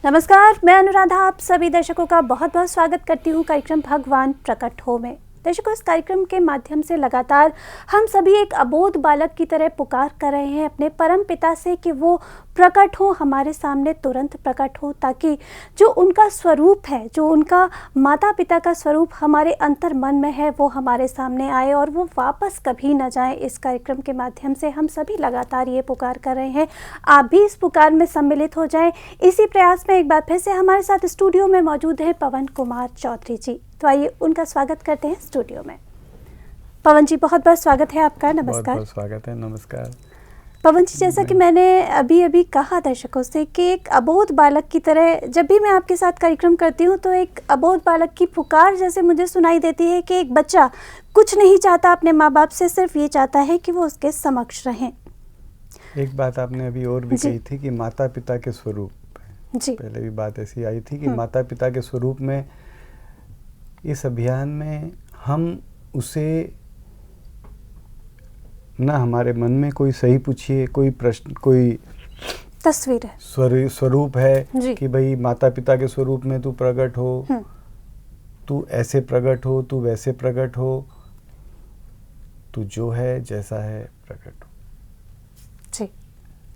नमस्कार, मैं अनुराधा आप सभी दर्शकों का बहुत बहुत स्वागत करती हूँ कार्यक्रम भगवान प्रकट हो में। दर्शकों, इस कार्यक्रम के माध्यम से लगातार हम सभी एक अबोध बालक की तरह पुकार कर रहे हैं अपने परम पिता से कि वो प्रकट हो, हमारे सामने तुरंत प्रकट हो, ताकि जो उनका स्वरूप है, जो उनका माता पिता का स्वरूप हमारे अंतर मन में है, वो हमारे सामने आए और वो वापस कभी न जाए। इस कार्यक्रम के माध्यम से हम सभी लगातार ये पुकार कर रहे हैं, आप भी इस पुकार में सम्मिलित हो जाएं। इसी प्रयास में एक बार फिर से हमारे साथ स्टूडियो में मौजूद है पवन कुमार चौधरी जी। तो आइए उनका स्वागत करते हैं स्टूडियो में। पवन जी, बहुत बहुत स्वागत है आपका। नमस्कार। बहुत स्वागत है। नमस्कार पवन जी, जैसा कि मैंने अभी कहा दर्शकों से कि एक अबोध बालक की तरह जब भी मैं आपके साथ कार्यक्रम करती हूँ तो एक अबोध बालक की पुकार जैसे मुझे सुनाई देती है कि एक बच्चा कुछ नहीं चाहता अपने माँ बाप से, सिर्फ ये चाहता है कि वो उसके समक्ष रहें। एक बात आपने अभी और भी कही थी कि माता पिता के स्वरूप जी। पहले भी बात ऐसी आई थी कि माता पिता के स्वरूप में इस अभियान में हम उसे ना हमारे मन में कोई सही पूछिए, कोई प्रश्न, कोई तस्वीर है, स्वरूप है कि भाई माता पिता के स्वरूप में तू प्रकट हो, तू ऐसे प्रकट हो, तू वैसे प्रकट हो, तू जो है जैसा है प्रकट हो। जी।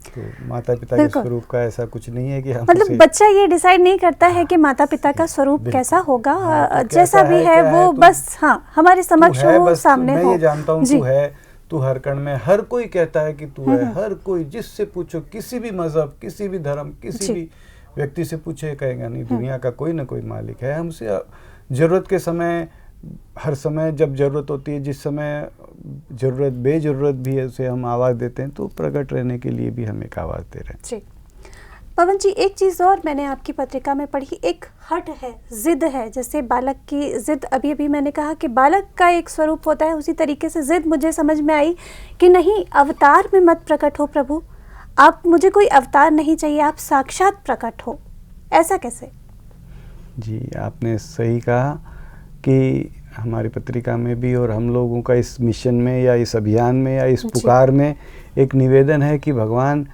तो माता पिता के स्वरूप का ऐसा कुछ नहीं है कि हम मतलब बच्चा ये डिसाइड नहीं करता है कि माता पिता का स्वरूप कैसा होगा। तो जैसा भी है वो बस हमारे समक्ष हो, सामने हो। मैं ये जानता हूँ तू है, तू हर कण में, हर कोई कहता है कि तू है। हर कोई जिससे पूछो, किसी भी मजहब, किसी भी धर्म, किसी भी व्यक्ति से पूछे कहेगा नहीं, दुनिया का कोई ना कोई मालिक है। हमसे जरूरत के समय, हर समय जब जरूरत होती है, जिस समय जरूरत बेजरूरत भी है, उसे हम आवाज़ देते हैं। तो प्रकट रहने के लिए भी हम एक आवाज़ दे रहे हैं। जी। पवन जी, एक चीज़ और मैंने आपकी पत्रिका में पढ़ी, एक हट है, जिद है। जैसे बालक की जिद, अभी मैंने कहा कि बालक का एक स्वरूप होता है, उसी तरीके से जिद मुझे समझ में आई कि नहीं, अवतार में मत प्रकट हो प्रभु, आप, मुझे कोई अवतार नहीं चाहिए, आप साक्षात प्रकट हो। ऐसा कैसे? जी, आपने सही कहा कि हमारी पत्रिका में भी और हम लोगों का इस मिशन में या इस अभियान में या इस पुकार में एक निवेदन है कि भगवान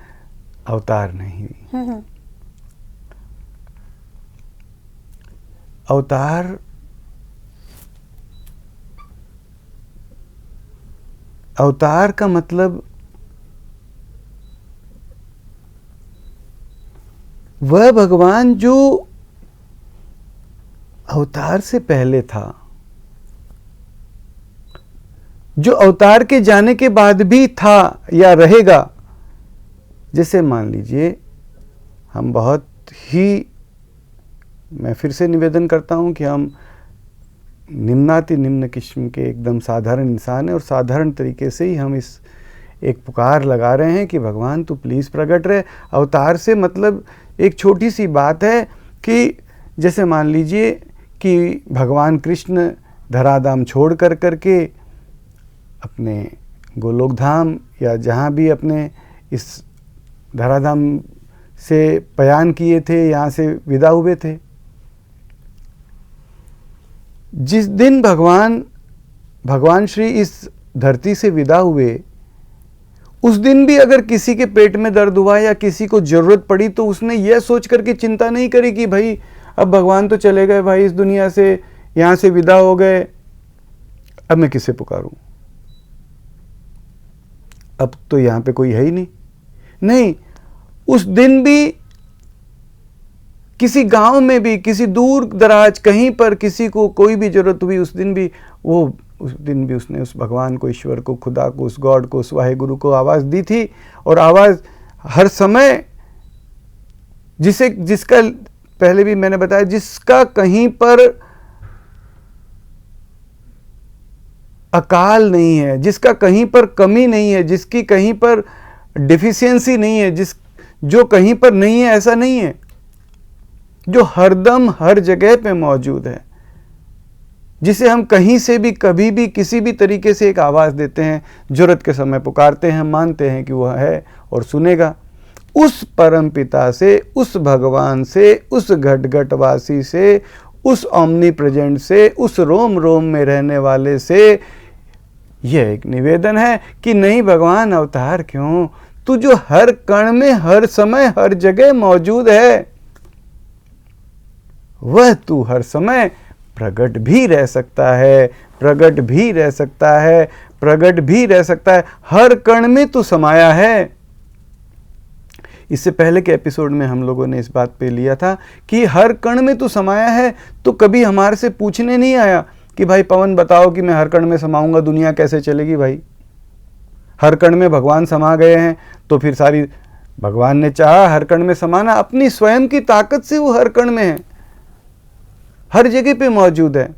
अवतार नहीं। अवतार का मतलब वह भगवान जो अवतार से पहले था, जो अवतार के जाने के बाद भी था या रहेगा। जैसे मान लीजिए, हम बहुत ही, मैं फिर से निवेदन करता हूं कि हम निम्नाति निम्न किस्म के एकदम साधारण इंसान हैं और साधारण तरीके से ही हम इस एक पुकार लगा रहे हैं कि भगवान तू प्लीज़ प्रकट रहे। अवतार से मतलब एक छोटी सी बात है कि जैसे मान लीजिए कि भगवान कृष्ण धराधाम छोड़ करके अपने गोलोक धाम या जहाँ भी अपने इस धराधाम से पयान किए थे, यहाँ से विदा हुए थे। जिस दिन भगवान श्री इस धरती से विदा हुए, उस दिन भी अगर किसी के पेट में दर्द हुआ या किसी को जरूरत पड़ी तो उसने यह सोच करके चिंता नहीं करी कि भाई अब भगवान तो चले गए, भाई इस दुनिया से, यहाँ से विदा हो गए, अब मैं किसे पुकारूं, अब तो यहाँ पे कोई है ही नहीं। उस दिन भी किसी गांव में भी, किसी दूर दराज कहीं पर किसी को कोई भी जरूरत हुई, उस दिन भी उसने उस भगवान को, ईश्वर को, खुदा को, उस गॉड को, उस वाहेगुरु को आवाज़ दी थी। और आवाज़ हर समय जिसका पहले भी मैंने बताया, जिसका कहीं पर अकाल नहीं है, जिसका कहीं पर कमी नहीं है, जिसकी कहीं पर डिफिशियंसी नहीं है, जो कहीं पर नहीं है, ऐसा नहीं है, जो हरदम हर जगह पे मौजूद है, जिसे हम कहीं से भी, कभी भी, किसी भी तरीके से एक आवाज़ देते हैं, जरूरत के समय पुकारते हैं, मानते हैं कि वह है और सुनेगा। उस परम पिता से, उस भगवान से, उस घट घटवासी से, उस ओमनी प्रेजेंट से, उस रोम रोम में रहने वाले से यह एक निवेदन है कि नहीं भगवान अवतार क्यों, तू जो हर कण में, हर समय, हर जगह मौजूद है, वह तू हर समय प्रकट भी रह सकता है, प्रकट भी रह सकता है, प्रकट भी रह सकता है। हर कण में तू समाया है। इससे पहले के एपिसोड में हम लोगों ने इस बात पे लिया था कि हर कण में तू समाया है। तो कभी हमारे से पूछने नहीं आया कि भाई पवन बताओ कि मैं हर कण में समाऊंगा, दुनिया कैसे चलेगी। भाई हर कण में भगवान समा गए हैं, तो फिर सारी भगवान ने चाहा हर कण में समाना, अपनी स्वयं की ताकत से वो हर कण में है, हर जगह पे मौजूद है।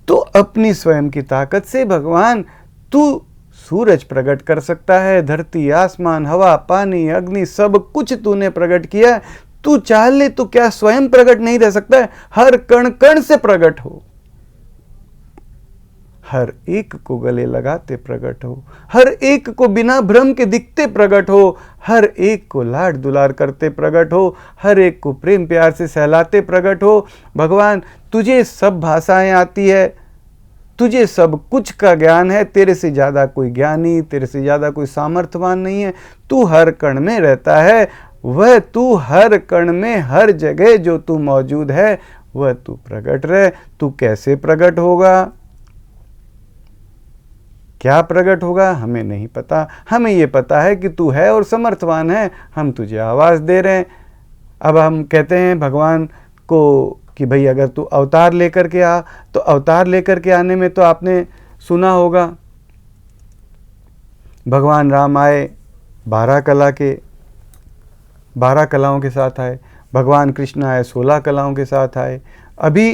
तो अपनी स्वयं की ताकत से भगवान तू सूरज प्रकट कर सकता है, धरती, आसमान, हवा, पानी, अग्नि, सब कुछ तूने प्रकट किया है। तू चाह ले तो क्या स्वयं प्रकट नहीं रह सकता है? हर कण कण से प्रकट हो, हर एक को गले लगाते प्रकट हो, हर एक को बिना भ्रम के दिखते प्रकट हो, हर एक को लाड दुलार करते प्रकट हो, हर एक को प्रेम प्यार से सहलाते प्रकट हो। भगवान तुझे सब भाषाएं आती है, तुझे सब कुछ का ज्ञान है, तेरे से ज़्यादा कोई ज्ञानी, तेरे से ज़्यादा कोई सामर्थ्यवान नहीं है। तू हर कण में रहता है, वह तू हर कण में हर जगह जो तू मौजूद है वह तू प्रकट रहे। तू कैसे प्रकट होगा, क्या प्रकट होगा, हमें नहीं पता। हमें ये पता है कि तू है और समर्थवान है, हम तुझे आवाज़ दे रहे हैं। अब हम कहते हैं भगवान को कि भाई अगर तू अवतार लेकर के आ, तो अवतार लेकर के आने में तो आपने सुना होगा भगवान राम आए 12 कलाओं के साथ आए, भगवान कृष्ण आए 16 कलाओं के साथ आए। अभी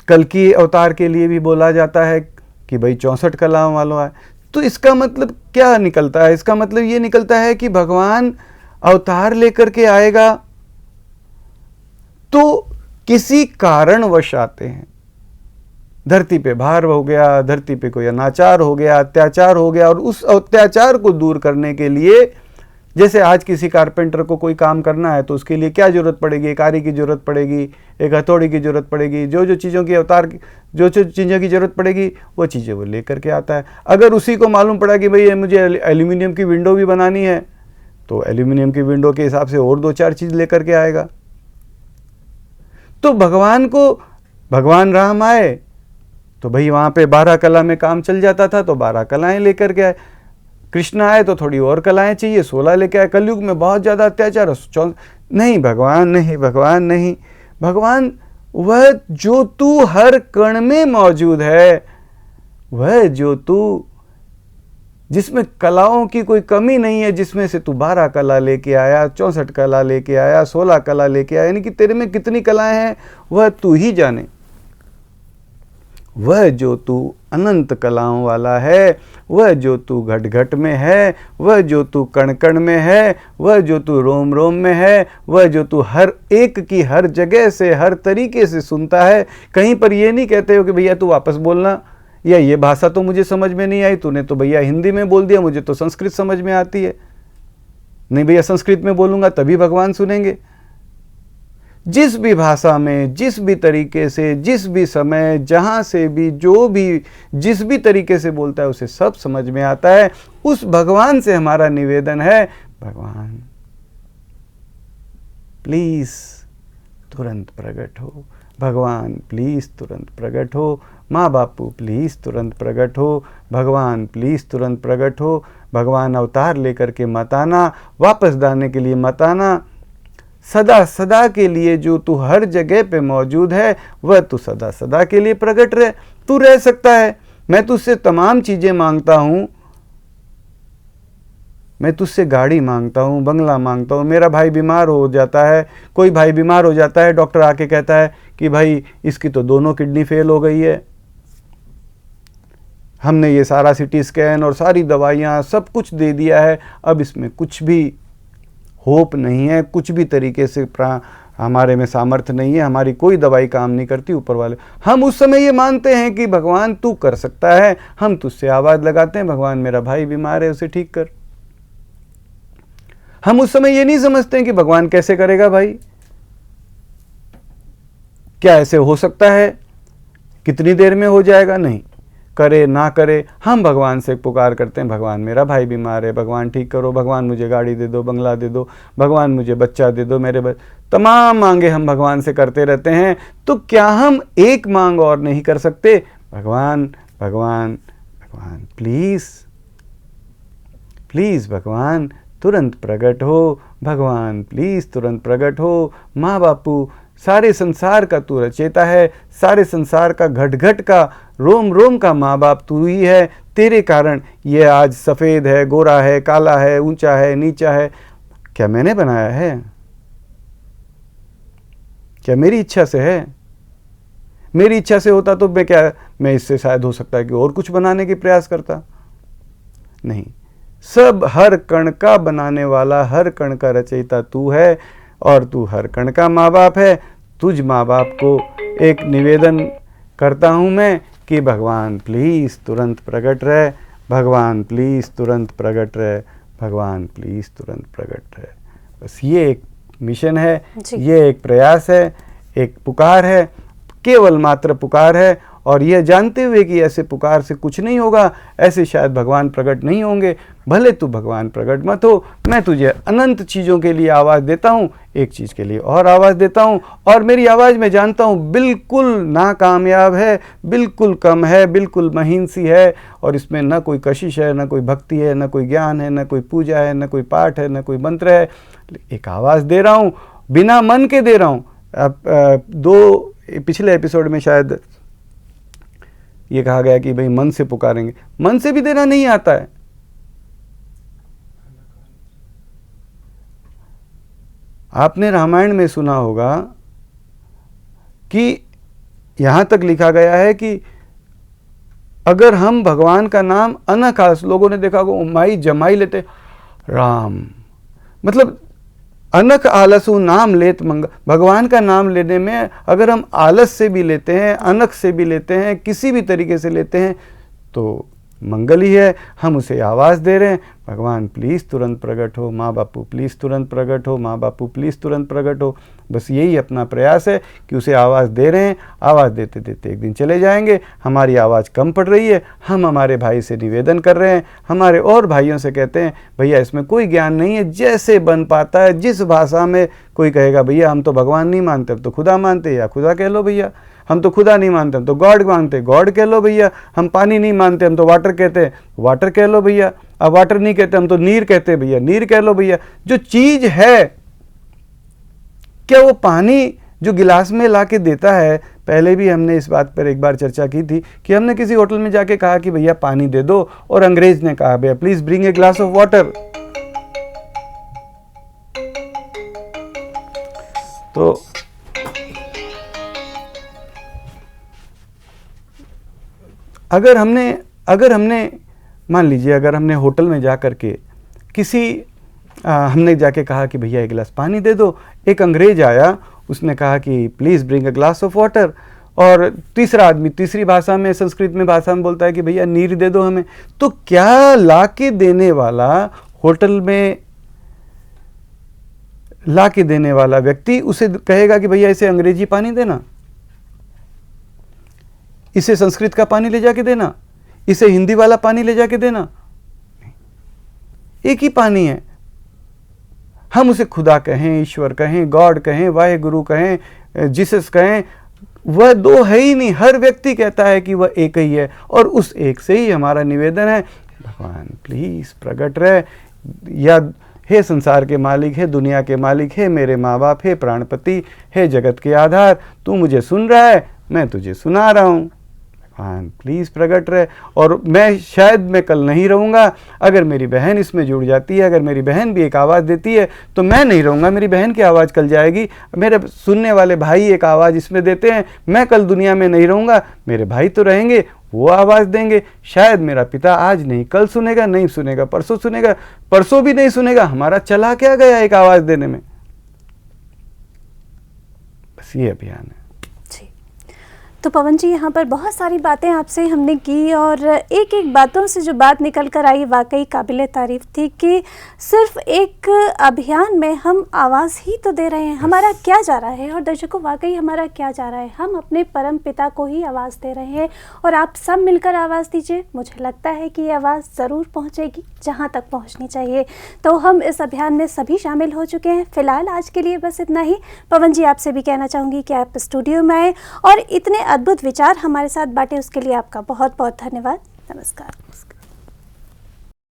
कल्कि अवतार के लिए भी बोला जाता है कि भाई 64 कलाओं वालों आए। तो इसका मतलब क्या निकलता है? इसका मतलब ये निकलता है कि भगवान अवतार लेकर के आएगा तो किसी कारणवश आते हैं। धरती पे भार हो गया, धरती पे कोई अनाचार हो गया, अत्याचार हो गया, और उस अत्याचार को दूर करने के लिए, जैसे आज किसी कारपेंटर को कोई काम करना है तो उसके लिए क्या जरूरत पड़ेगी? एक आरी की जरूरत पड़ेगी, एक हथौड़ी की जरूरत पड़ेगी, जो चीज़ों की जो चीज़ों की जरूरत पड़ेगी वो चीज़ें वो लेकर के आता है। अगर उसी को मालूम पड़ा कि भाई मुझे एल्यूमिनियम की विंडो भी बनानी है तो एल्यूमिनियम की विंडो के हिसाब से और 2-4 चीज़ लेकर के आएगा। तो भगवान राम आए तो भाई वहाँ पे 12 कला में काम चल जाता था, तो 12 कलाएं लेकर के आए। कृष्ण आए तो थोड़ी और कलाएं चाहिए, 16 लेके आए। कलयुग में बहुत ज़्यादा अत्याचार, नहीं भगवान, नहीं भगवान, नहीं भगवान। वह जो तू हर कण में मौजूद है, वह जो तू, जिसमें कलाओं की कोई कमी नहीं है, जिसमें से तू 12 कला लेके आया, 64 कला लेके आया, 16 कला लेके आया, यानी कि तेरे में कितनी कलाएं हैं वह तू ही जाने। वह जो तू अनंत कलाओं वाला है, वह जो तू घट घट में है, वह जो तू कण कण में है, वह जो तू रोम रोम में है, वह जो तू हर एक की हर जगह से हर तरीके से सुनता है। कहीं पर ये नहीं कहते हो कि भैया तू वापस बोलना, या ये भाषा तो मुझे समझ में नहीं आई, तूने तो भैया हिंदी में बोल दिया, मुझे तो संस्कृत समझ में आती है। नहीं भैया, संस्कृत में बोलूँगा तभी भगवान सुनेंगे। जिस भी भाषा में, जिस भी तरीके से, जिस भी समय, जहाँ से भी, जो भी, जिस भी तरीके से बोलता है उसे सब समझ में आता है। उस भगवान से हमारा निवेदन है, भगवान प्लीज़ तुरंत प्रकट हो, भगवान प्लीज़ तुरंत प्रकट हो, माँ बापू प्लीज़ तुरंत प्रकट हो, भगवान प्लीज़ तुरंत प्रकट हो। भगवान अवतार लेकर के मत आना, वापस लाने के लिए मत आना। सदा सदा के लिए जो तू हर जगह पे मौजूद है वह तू सदा सदा के लिए प्रकट रहे। तू रह सकता है। मैं तुझसे तमाम चीज़ें मांगता हूँ, मैं तुझसे गाड़ी मांगता हूँ, बंगला मांगता हूँ। मेरा भाई बीमार हो जाता है, कोई भाई बीमार हो जाता है, डॉक्टर आके कहता है कि भाई इसकी तो दोनों किडनी फेल हो गई है, हमने ये सारा सीटी स्कैन और सारी दवाइयाँ सब कुछ दे दिया है, अब इसमें कुछ भी होप नहीं है, कुछ भी तरीके से हमारे में सामर्थ्य नहीं है, हमारी कोई दवाई काम नहीं करती, ऊपर वाले। हम उस समय ये मानते हैं कि भगवान तू कर सकता है, हम तुझसे आवाज़ लगाते हैं, भगवान मेरा भाई बीमार है उसे ठीक कर। हम उस समय ये नहीं समझते हैं कि भगवान कैसे करेगा भाई, क्या ऐसे हो सकता है, कितनी देर में हो जाएगा, नहीं। करे ना करे, हम भगवान से पुकार करते हैं, भगवान मेरा भाई बीमार है, भगवान ठीक करो, भगवान मुझे गाड़ी दे दो, बंगला दे दो, भगवान मुझे बच्चा दे दो, तमाम मांगे हम भगवान से करते रहते हैं। तो क्या हम एक मांग और नहीं कर सकते? भगवान भगवान भगवान प्लीज़ प्लीज़ भगवान तुरंत प्रकट हो, भगवान प्लीज़ तुरंत प्रकट हो। माँ बापू, सारे संसार का तू रचेता है, सारे संसार का घट घट का, रोम रोम का माँ बाप तू ही है। तेरे कारण ये आज सफ़ेद है, गोरा है, काला है, ऊंचा है, नीचा है, क्या मैंने बनाया है? क्या मेरी इच्छा से है? मेरी इच्छा से होता तो मैं इससे शायद हो सकता है कि और कुछ बनाने की प्रयास करता। नहीं, सब हर कण का बनाने वाला, हर कण का रचयिता तू है, और तू हर कण का माँ बाप है। तुझ माँ बाप को एक निवेदन करता हूँ मैं कि भगवान प्लीज़ तुरंत प्रकट रहे, भगवान प्लीज़ तुरंत प्रकट रहे, भगवान प्लीज़ तुरंत प्रकट रहे। बस ये एक मिशन है, ये एक प्रयास है, एक पुकार है, केवल मात्र पुकार है। और यह जानते हुए कि ऐसे पुकार से कुछ नहीं होगा, ऐसे शायद भगवान प्रकट नहीं होंगे, भले तू भगवान प्रकट मत हो, मैं तुझे अनंत चीज़ों के लिए आवाज़ देता हूँ, एक चीज़ के लिए और आवाज़ देता हूँ, और मेरी आवाज़ मैं जानता हूँ बिल्कुल नाकामयाब है, बिल्कुल कम है, बिल्कुल महीन सी है, और इसमें ना कोई कशिश है, ना कोई भक्ति है, ना कोई ज्ञान है, ना कोई पूजा है, ना कोई पाठ है, ना कोई मंत्र है। एक आवाज़ दे रहा हूँ, बिना मन के दे रहा हूँ। अब दो पिछले एपिसोड में शायद ये कहा गया कि भाई मन से पुकारेंगे, मन से भी देना नहीं आता है। आपने रामायण में सुना होगा कि यहां तक लिखा गया है कि अगर हम भगवान का नाम अनखास, लोगों ने देखा को माई जमाई लेते राम, मतलब अनक आलसु नाम लेत मंग, भगवान का नाम लेने में अगर हम आलस से भी लेते हैं, अनक से भी लेते हैं, किसी भी तरीके से लेते हैं तो मंगल ही है। हम उसे आवाज़ दे रहे हैं, भगवान प्लीज़ तुरंत प्रकट हो, माँ बापू प्लीज़ तुरंत प्रकट हो, माँ बापू प्लीज़ तुरंत प्रकट हो। बस यही अपना प्रयास है कि उसे आवाज़ दे रहे हैं, आवाज़ देते देते एक दिन चले जाएंगे। हमारी आवाज़ कम पड़ रही है, हम हमारे भाई से निवेदन कर रहे हैं, हमारे और भाइयों से कहते हैं भैया इसमें कोई ज्ञान नहीं है, जैसे बन पाता है, जिस भाषा में कोई कहेगा भैया हम तो भगवान नहीं मानते, हम तो खुदा मानते, या खुदा कह लो भैया, हम तो खुदा नहीं मानते, हम तो गॉड मानते, गॉड कह लो भैया, हम पानी नहीं मानते, हम तो वाटर कहते हैं, वाटर कह लो भैया, अब वाटर नहीं कहते हम तो नीर कहते हैं भैया, नीर कह लो भैया। जो चीज है, क्या वो पानी जो गिलास में ला के देता है, पहले भी हमने इस बात पर एक बार चर्चा की थी कि हमने किसी होटल में जाके कहा कि भैया पानी दे दो, और अंग्रेज ने कहा भैया please bring a glass of water. तो अगर हमने मान लीजिए अगर हमने होटल में जा कर के किसी हमने जाके कहा कि भैया एक गिलास पानी दे दो, एक अंग्रेज आया, उसने कहा कि please bring a glass of water, और तीसरा आदमी तीसरी भाषा में, संस्कृत में भाषा में बोलता है कि भैया नीर दे दो हमें, तो क्या ला के देने वाला, होटल में ला के देने वाला व्यक्ति उसे कहेगा कि भैया इसे अंग्रेजी पानी देना, इसे संस्कृत का पानी ले जाके देना, इसे हिंदी वाला पानी ले जाके देना? एक ही पानी है। हम उसे खुदा कहें, ईश्वर कहें, गॉड कहें, वाहे गुरु कहें, जीसस कहें, वह दो है ही नहीं। हर व्यक्ति कहता है कि वह एक ही है, और उस एक से ही हमारा निवेदन है, भगवान प्लीज प्रकट रहे, या हे संसार के मालिक, हे दुनिया के मालिक, हे मेरे माँ बाप, हे प्राणपति, हे जगत के आधार, तू मुझे सुन रहा है, मैं तुझे सुना रहा हूँ, भगवान प्लीज़ प्रकट रहे। और मैं कल नहीं रहूँगा, अगर मेरी बहन इसमें जुड़ जाती है, अगर मेरी बहन भी एक आवाज़ देती है तो मैं नहीं रहूँगा, मेरी बहन की आवाज़ कल जाएगी। मेरे सुनने वाले भाई एक आवाज़ इसमें देते हैं, मैं कल दुनिया में नहीं रहूँगा, मेरे भाई तो रहेंगे, वो आवाज़ देंगे। शायद मेरा पिता आज नहीं, कल सुनेगा, नहीं सुनेगा, परसों सुनेगा, परसों भी नहीं सुनेगा। हमारा चला क्या गया एक आवाज़ देने में? बस ये अभियान है। तो पवन जी, यहाँ पर बहुत सारी बातें आपसे हमने की और एक एक बातों से जो बात निकल कर आई वाकई काबिले तारीफ थी कि सिर्फ एक अभियान में हम आवाज़ ही तो दे रहे हैं। हमारा क्या जा रहा है, और दर्शकों वाकई हमारा क्या जा रहा है, हम अपने परम पिता को ही आवाज़ दे रहे हैं। और आप सब मिलकर आवाज़ दीजिए, मुझे लगता है कि ये आवाज़ ज़रूर पहुँचेगी जहाँ तक पहुँचनी चाहिए। तो हम इस अभियान में सभी शामिल हो चुके हैं। फ़िलहाल आज के लिए बस इतना ही। पवन जी, आपसे भी कहना चाहूँगी कि आप स्टूडियो में आए और इतने अद्भुत विचार हमारे साथ बांटे, उसके लिए आपका बहुत बहुत धन्यवाद। नमस्कार।